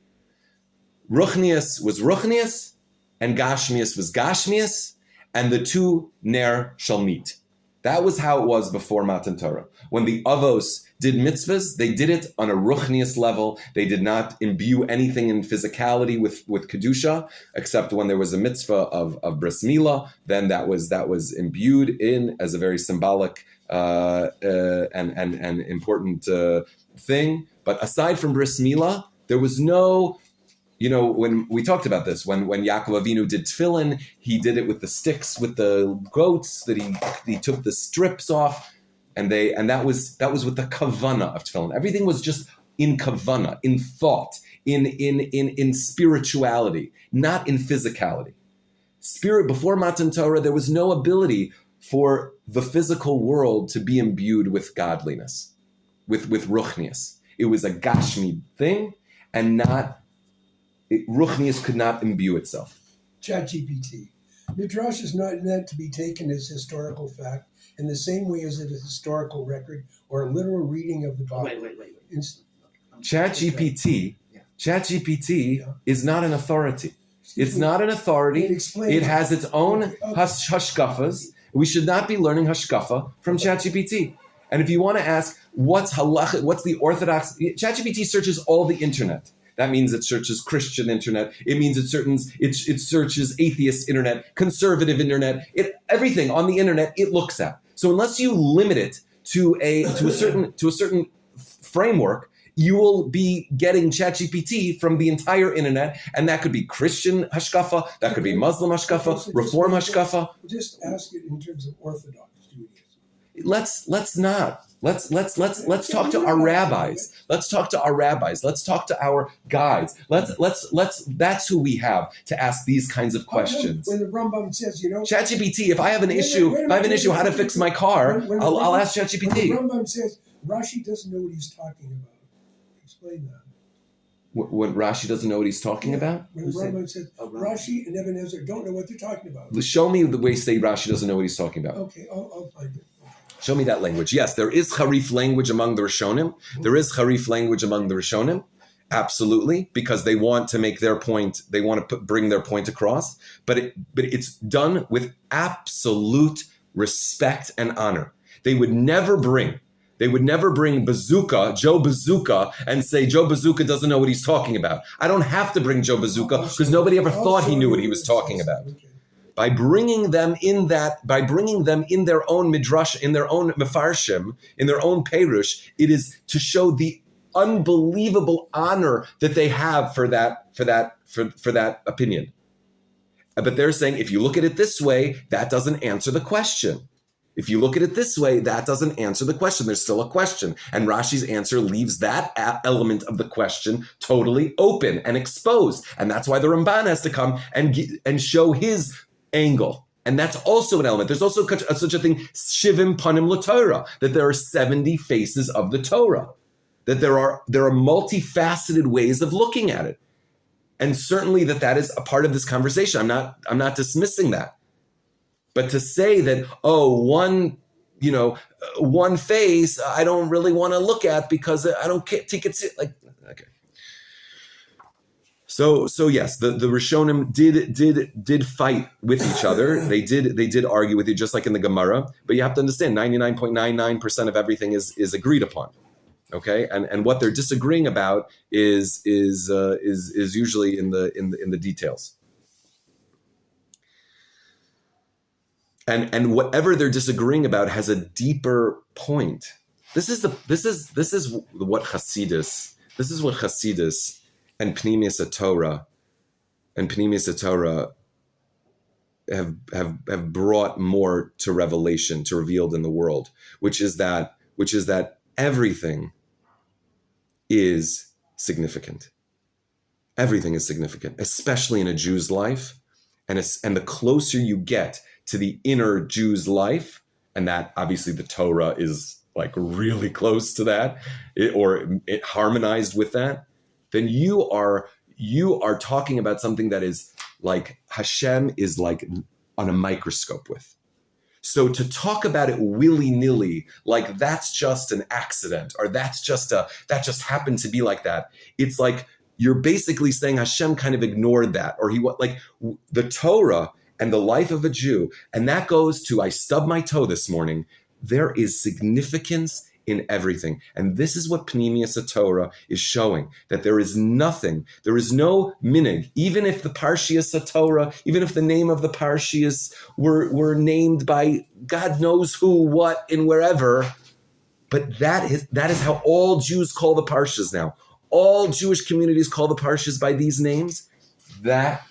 Ruchnius was ruchnius, and gashmius was gashmius, and the two ner shall meet. That was how it was before Matan Torah. When the avos did mitzvahs, they did it on a ruchnius level. They did not imbue anything in physicality with kedusha, except when there was a mitzvah of bris milah. Then that was imbued in as a very symbolic and important thing. But aside from bris milah, there was no. When we talked about this, when Yaakov Avinu did tefillin, he did it with the sticks, with the goats, that he took the strips off, and that was with the kavana of tefillin. Everything was just in kavana, in thought, in spirituality, not in physicality. Spirit, before Matan Torah, there was no ability for the physical world to be imbued with godliness, with ruchnius. It was a gashmi thing, and not. Ruchnius could not imbue itself. ChatGPT. Midrash is not meant to be taken as historical fact in the same way as it is a historical record or a literal reading of the Bible. Wait. ChatGPT is not an authority. It's not an authority. It has its own hashkafas. We should not be learning hashkafa from ChatGPT. And if you want to ask what's halacha, what's the orthodox, ChatGPT searches all the internet. That means it searches Christian internet. It means it searches atheist internet, conservative internet. Everything on the internet it looks at. So unless you limit it to a certain framework, you will be getting ChatGPT from the entire internet, and that could be Christian hashkafa, that could be Muslim hashkafa, Reform hashkafa. Just ask it in terms of Orthodox Judaism. Let's not. Let's talk to our rabbis. Let's talk to our guides. That's who we have to ask these kinds of questions. When the Rambam says, ChatGPT, if I have an issue how to fix my car, I'll ask ChatGPT. When the Rambam says Rashi doesn't know what he's talking about, explain that. When Rashi doesn't know what he's talking about? When the Rambam says Rashi and Ebenezer don't know what they're talking about. Show me the way say Rashi doesn't know what he's talking about. Okay, I'll find it. Show me that language. Yes, there is Harif language among the Rishonim. There is Harif language among the Rishonim. Absolutely, because they want to make their point. They want to bring their point across. But it's done with absolute respect and honor. They would never bring Bazooka, Joe Bazooka, and say Joe Bazooka doesn't know what he's talking about. I don't have to bring Joe Bazooka because nobody ever thought he knew what he was talking about. By bringing them in their own midrash, in their own mefarshim, in their own perush, it is to show the unbelievable honor that they have for that opinion. But they're saying, if you look at it this way, that doesn't answer the question. If you look at it this way, that doesn't answer the question. There's still a question. And Rashi's answer leaves that element of the question totally open and exposed. And that's why the Ramban has to come and show his angle. And that's also an element. There's also such a thing, Shivim Panim LaTorah, that there are 70 faces of the Torah, that there are multifaceted ways of looking at it. And certainly that is a part of this conversation. I'm not dismissing that. But to say that, one face I don't really want to look at because I don't take it like, okay. So yes, the Rishonim did fight with each other. They did argue with you, just like in the Gemara. But you have to understand, 99.99% of everything is agreed upon. Okay, and what they're disagreeing about is usually in the details. And whatever they're disagreeing about has a deeper point. This is what Hasidus and Pnimius Torah have brought more to revelation, to revealed in the world, which is that everything is significant. Everything is significant, especially in a Jew's life, and the closer you get to the inner Jew's life, and that obviously the Torah is like really close to that, it harmonized with that, then you are talking about something that is like Hashem is like on a microscope with. So to talk about it willy-nilly, like that's just an accident, or that just happened to be like that, it's like you're basically saying Hashem kind of ignored that, or the Torah and the life of a Jew, and that goes to, I stubbed my toe this morning. There is significance in everything. And this is what Pnimius Torah is showing, that there is no minig, even if the Parshas Torah, even if the name of the Parshas were named by God knows who, what, and wherever, but that is how all Jews call the Parshas now. All Jewish communities call the Parshas by these names. That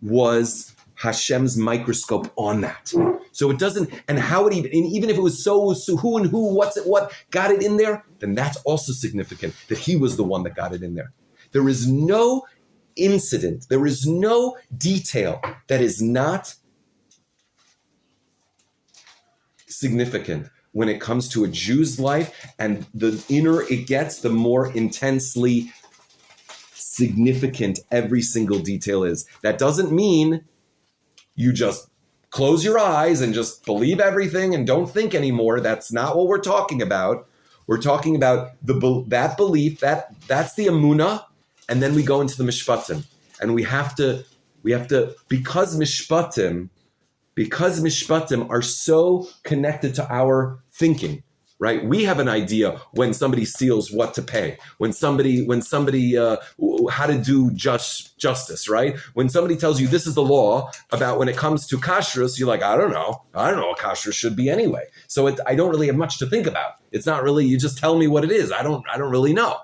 was Hashem's microscope on that. So it doesn't, and how it even if it was so who and who, what's it, what got it in there, then that's also significant that he was the one that got it in there. There is no incident, there is no detail that is not significant when it comes to a Jew's life, and the inner it gets, the more intensely significant every single detail is. That doesn't mean you just close your eyes and just believe everything and don't think anymore. That's not what we're talking about. We're talking about that belief, that's the emunah, and then we go into the mishpatim. And we have to, because mishpatim are so connected to our thinking, right? We have an idea when somebody steals what to pay, when somebody how to do justice, right? When somebody tells you this is the law about when it comes to kashrus, you're like, I don't know what kashrus should be anyway. So I don't really have much to think about. It's not really, you just tell me what it is. I don't really know.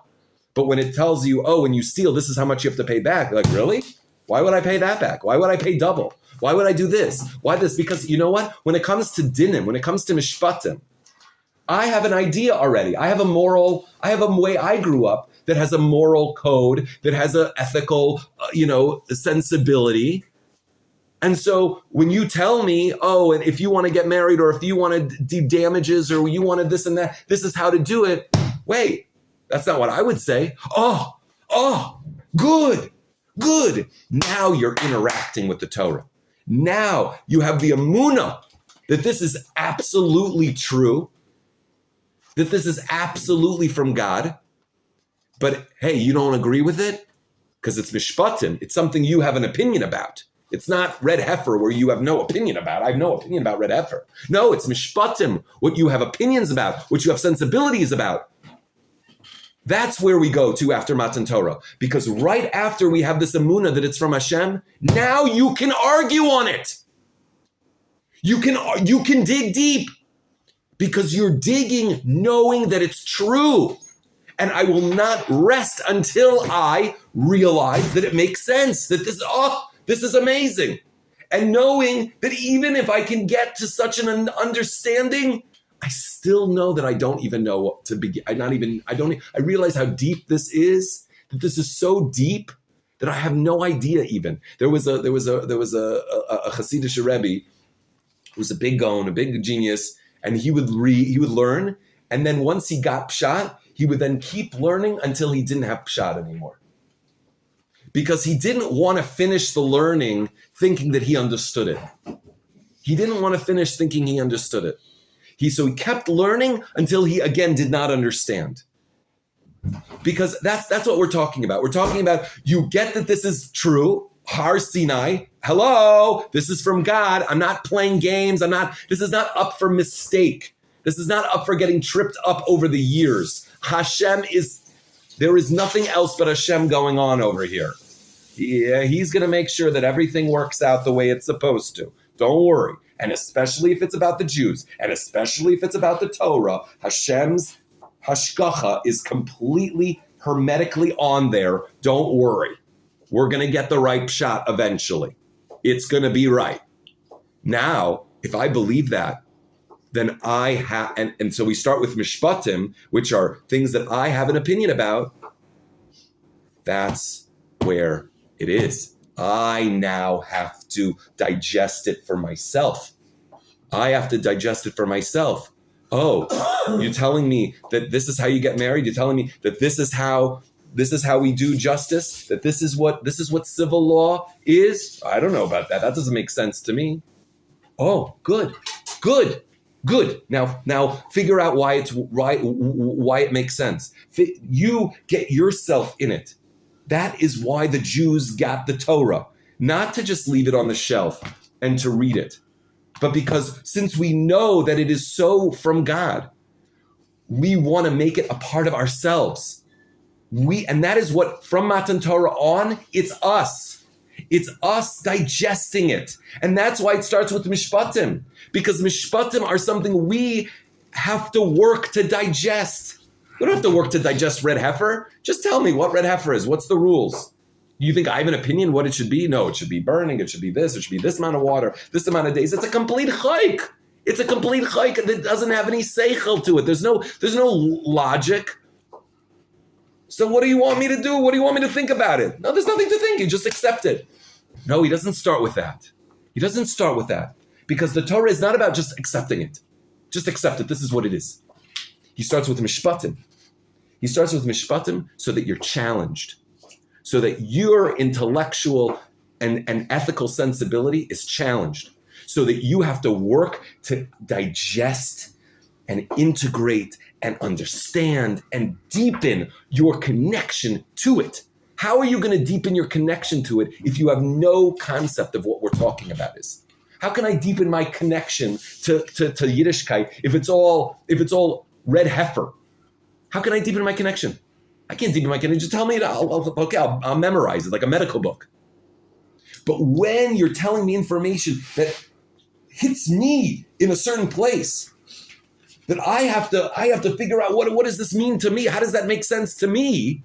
But when it tells you, when you steal, this is how much you have to pay back. You're like, really? Why would I pay that back? Why would I pay double? Why would I do this? Why this? Because you know what? When it comes to dinim, when it comes to mishpatim, I have an idea already. I have a way I grew up that has a moral code, that has an ethical, sensibility. And so when you tell me, and if you want to get married, or if you want to do damages, or you wanted this and that, this is how to do it. Wait, that's not what I would say. Good. Now you're interacting with the Torah. Now you have the emunah that this is absolutely true. that this is absolutely from God, but hey, you don't agree with it? Because it's Mishpatim. It's something you have an opinion about. It's not red heifer where you have no opinion about. I have no opinion about red heifer. No, it's Mishpatim, what you have opinions about, what you have sensibilities about. That's where we go to after Matan Torah. Because right after we have this emunah that it's from Hashem, now you can argue on it. You can dig deep because you're digging knowing that it's true. And I will not rest until I realize that it makes sense, that this is amazing. And knowing that even if I can get to such an understanding, I still know that I don't even know what to begin. I realize how deep this is, that this is so deep that I have no idea even. There was a Hasidic Rebbe who was a big gaon, a big genius, and he would learn, and then once he got pshat, he would then keep learning until he didn't have pshat anymore. Because he didn't want to finish the learning thinking that he understood it. He didn't want to finish thinking he understood it. So he kept learning until he again did not understand. Because that's what we're talking about. We're talking about you get that this is true. Har Sinai. Hello, this is from God. I'm not playing games. This is not up for mistake. This is not up for getting tripped up over the years. There is nothing else but Hashem going on over here. Yeah, he's going to make sure that everything works out the way it's supposed to. Don't worry. And especially if it's about the Jews, and especially if it's about the Torah, Hashem's hashgacha is completely hermetically on there. Don't worry. We're going to get the right pshat eventually. It's going to be right. Now, if I believe that, then I have, and so we start with Mishpatim, which are things that I have an opinion about. That's where it is. I now have to digest it for myself. I have to digest it for myself. Oh, you're telling me that this is how you get married? You're telling me that this is how we do justice? That this is what civil law is? I don't know about that. That doesn't make sense to me. Oh, good. Now figure out why it's right, why it makes sense. You get yourself in it. That is why the Jews got the Torah, not to just leave it on the shelf and to read it, but because since we know that it is so from God, we want to make it a part of ourselves. And that is what, from Matan Torah on, it's us. It's us digesting it. And that's why it starts with Mishpatim, because Mishpatim are something we have to work to digest. We don't have to work to digest red heifer. Just tell me what red heifer is. What's the rules? You think I have an opinion what it should be? No, it should be burning. It should be this. It should be this amount of water, this amount of days. It's a complete chayk. It's a complete chayk that doesn't have any seichel to it. There's no logic. So what do you want me to do? What do you want me to think about it? No, there's nothing to think. You just accept it. No, he doesn't start with that. He doesn't start with that. Because the Torah is not about just accepting it. Just accept it. This is what it is. He starts with Mishpatim. He starts with Mishpatim so that you're challenged. So that your intellectual and ethical sensibility is challenged. So that you have to work to digest and integrate and understand and deepen your connection to it. How are you going to deepen your connection to it if you have no concept of what we're talking about is? How can I deepen my connection to Yiddishkeit if it's all red heifer? How can I deepen my connection? I can't deepen my connection. Just tell me, I'll memorize it like a medical book. But when you're telling me information that hits me in a certain place, that I have to figure out what does this mean to me? How does that make sense to me?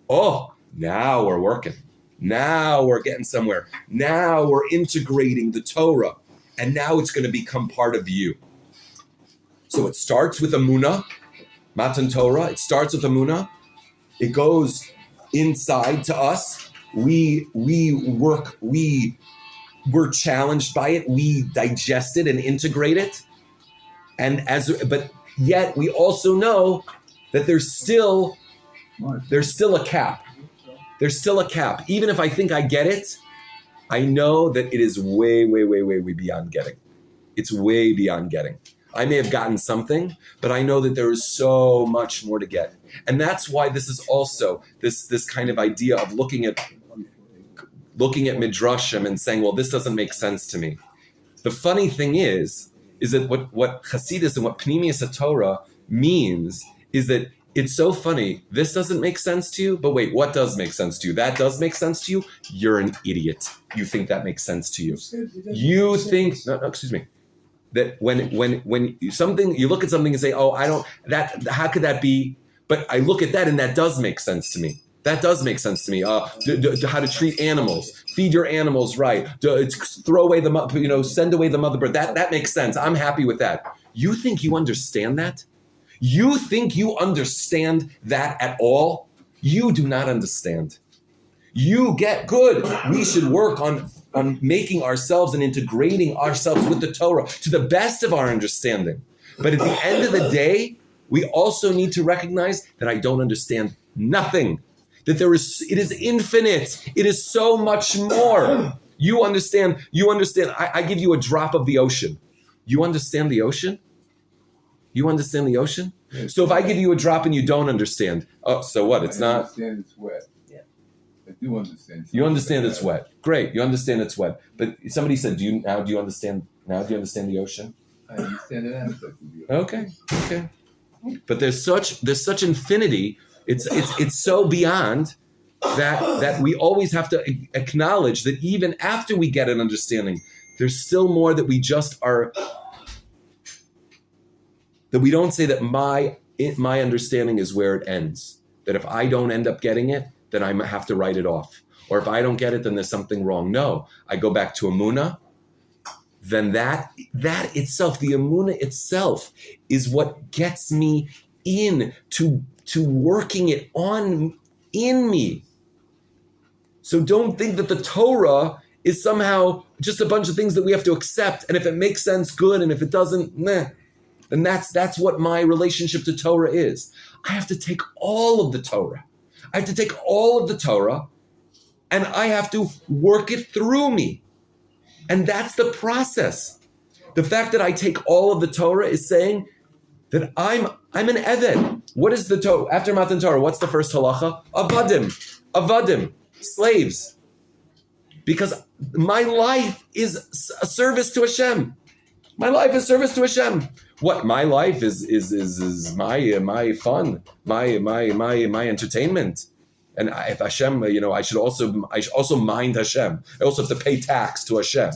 Oh, now we're working. Now we're getting somewhere. Now we're integrating the Torah. And now it's going to become part of you. So it starts with Amunah, Matan Torah. It starts with Amunah. It goes inside to us. We're challenged by it. We digest it and integrate it. But yet we also know that there's still a cap. There's still a cap. Even if I think I get it, I know that it is way, way, way, way, way beyond getting. It's way beyond getting. I may have gotten something, but I know that there is so much more to get. And that's why this is also this kind of idea of looking at midrashim and saying, well, this doesn't make sense to me. The funny thing is that what Hasidus and what Pnimius Torah means is that it's so funny. This doesn't make sense to you, but wait, what does make sense to you? That does make sense to you? You're an idiot. You think that makes sense to you. You think, no, excuse me, that when something, you look at something and say, oh, I don't, how could that be? But I look at that and that does make sense to me. That does make sense to me. How to treat animals, feed your animals right, throw away send away the mother bird. That makes sense. I'm happy with that. You think you understand that? You think you understand that at all? You do not understand. You get good. We should work on making ourselves and integrating ourselves with the Torah to the best of our understanding. But at the end of the day, we also need to recognize that I don't understand nothing. That it is infinite. It is so much more. You understand. I give you a drop of the ocean. You understand the ocean? You understand the ocean? So if I give you a drop and you don't understand, oh, so what? It's not. I understand it's wet. Yeah. I do understand. You understand it's wet. Great. You understand it's wet. But somebody said, do you understand the ocean? I understand an aspect of the ocean. Okay. But there's such infinity. It's so beyond that we always have to acknowledge that even after we get an understanding, there's still more that we just are. That we don't say that my understanding is where it ends. That if I don't end up getting it, then I have to write it off. Or if I don't get it, then there's something wrong. No, I go back to Emunah. Then that itself, the Emunah itself, is what gets me in to working it on in me. So don't think that the Torah is somehow just a bunch of things that we have to accept. And if it makes sense, good. And if it doesn't, meh. And that's what my relationship to Torah is. I have to take all of the Torah. And I have to work it through me. And that's the process. The fact that I take all of the Torah is saying that I'm an Eved. What is the Torah? After Matan Torah, what's the first halacha? Avadim, slaves. Because my life is a service to Hashem. My life is service to Hashem. What my life is my fun, my entertainment, and if Hashem, I should also mind Hashem. I also have to pay tax to Hashem.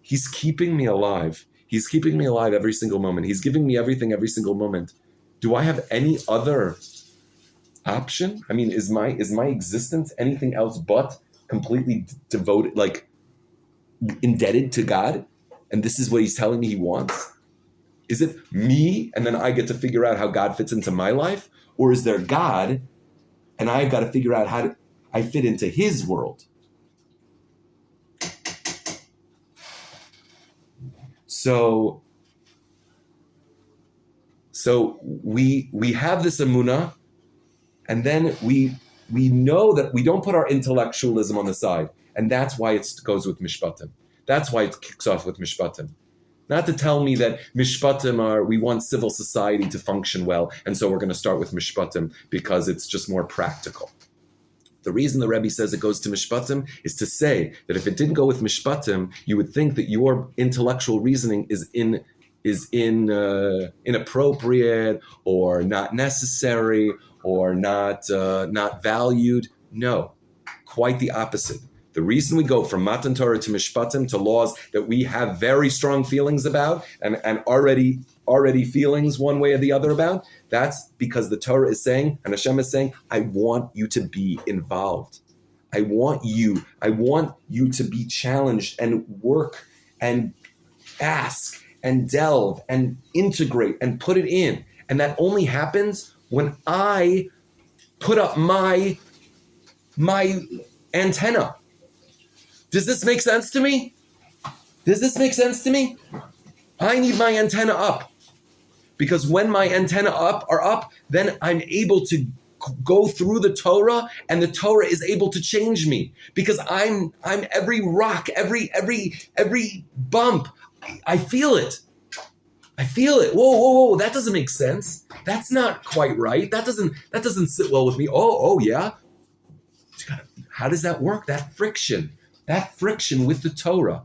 He's keeping me alive. He's keeping me alive every single moment. He's giving me everything every single moment. Do I have any other option? I mean, is my existence anything else but completely devoted, like indebted to God? And this is what He's telling me He wants? Is it me, and then I get to figure out how God fits into my life? Or is there God, and I've got to figure out how I fit into His world? So we have this emunah, and then we know that we don't put our intellectualism on the side, and that's why it goes with Mishpatim. That's why it kicks off with Mishpatim. Not to tell me that Mishpatim we want civil society to function well, and so we're going to start with Mishpatim because it's just more practical. The reason the Rebbe says it goes to Mishpatim is to say that if it didn't go with Mishpatim, you would think that your intellectual reasoning is inappropriate or not necessary or not valued. No, quite the opposite. The reason we go from Matan Torah to Mishpatim to laws that we have very strong feelings about and already feelings one way or the other about, that's because the Torah is saying, and Hashem is saying, I want you to be involved. I want you to be challenged and work and ask and delve and integrate and put it in. And that only happens when I put up my antenna. Does this make sense to me? I need my antenna up. Because when my antenna are up, then I'm able to go through the Torah, and the Torah is able to change me. Because I'm every rock, every bump, I feel it. I feel it. Whoa, that doesn't make sense. That's not quite right. That doesn't sit well with me. Oh yeah. How does that work? That friction with the Torah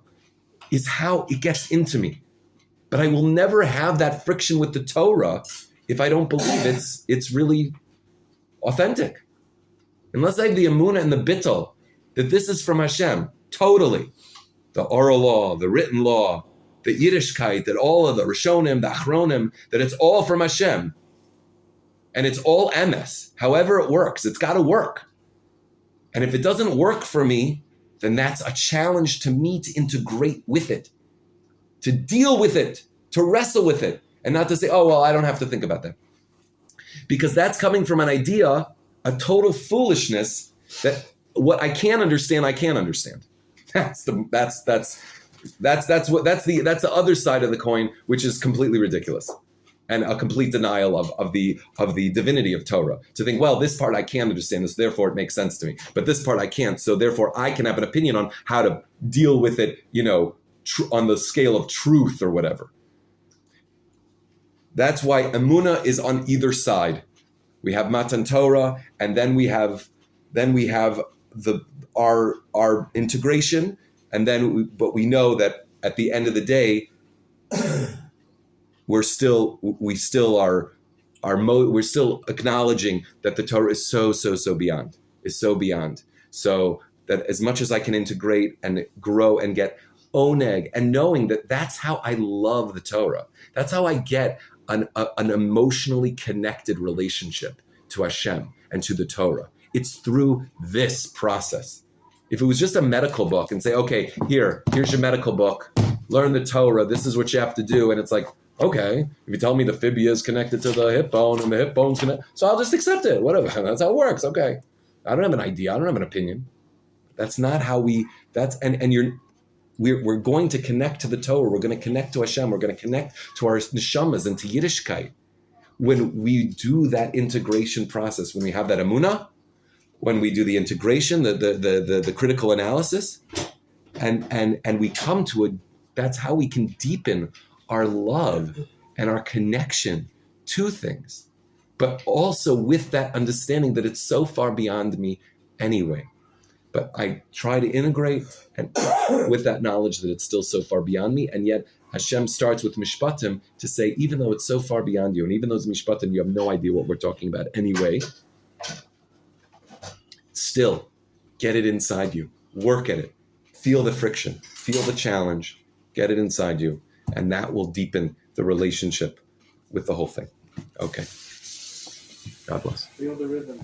is how it gets into me. But I will never have that friction with the Torah if I don't believe it's really authentic. Unless I have the emunah and the bittul that this is from Hashem, totally. The oral law, the written law, the Yiddishkeit, that all of the Rishonim, the Achronim, that it's all from Hashem. And it's all emes. However it works, it's got to work. And if it doesn't work for me, then that's a challenge to me to integrate with it, to deal with it, to wrestle with it, and not to say, oh, well, I don't have to think about that. Because that's coming from an idea, a total foolishness, that what I can't understand, I can't understand. That's the other side of the coin, which is completely ridiculous. And a complete denial of the divinity of Torah. To think, well, this part I can understand, so therefore it makes sense to me. But this part I can't, so therefore I can have an opinion on how to deal with it, on the scale of truth or whatever. That's why emunah is on either side. We have Matan Torah, and then we have our integration, and then but we know that at the end of the day, we're still acknowledging that the Torah is so beyond. So that as much as I can integrate and grow and get oneg, and knowing that that's how I love the Torah, that's how I get an emotionally connected relationship to Hashem and to the Torah. It's through this process. If it was just a medical book and say, okay, here's your medical book, learn the Torah, this is what you have to do, and it's like, okay, if you tell me the fibia is connected to the hip bone and the hip bone's connected, so I'll just accept it, whatever, that's how it works, okay. I don't have an idea, I don't have an opinion. That's not how we're going to connect to the Torah, we're going to connect to Hashem, we're going to connect to our neshamas and to Yiddishkeit. When we do that integration process, when we have that emunah, when we do the integration, the critical analysis, and we come to that's how we can deepen our love and our connection to things, but also with that understanding that it's so far beyond me anyway. But I try to integrate and with that knowledge that it's still so far beyond me, and yet Hashem starts with Mishpatim to say, even though it's so far beyond you, and even though it's Mishpatim, you have no idea what we're talking about anyway, still get it inside you, work at it, feel the friction, feel the challenge, get it inside you, and that will deepen the relationship with the whole thing. Okay. God bless. Feel the rhythm.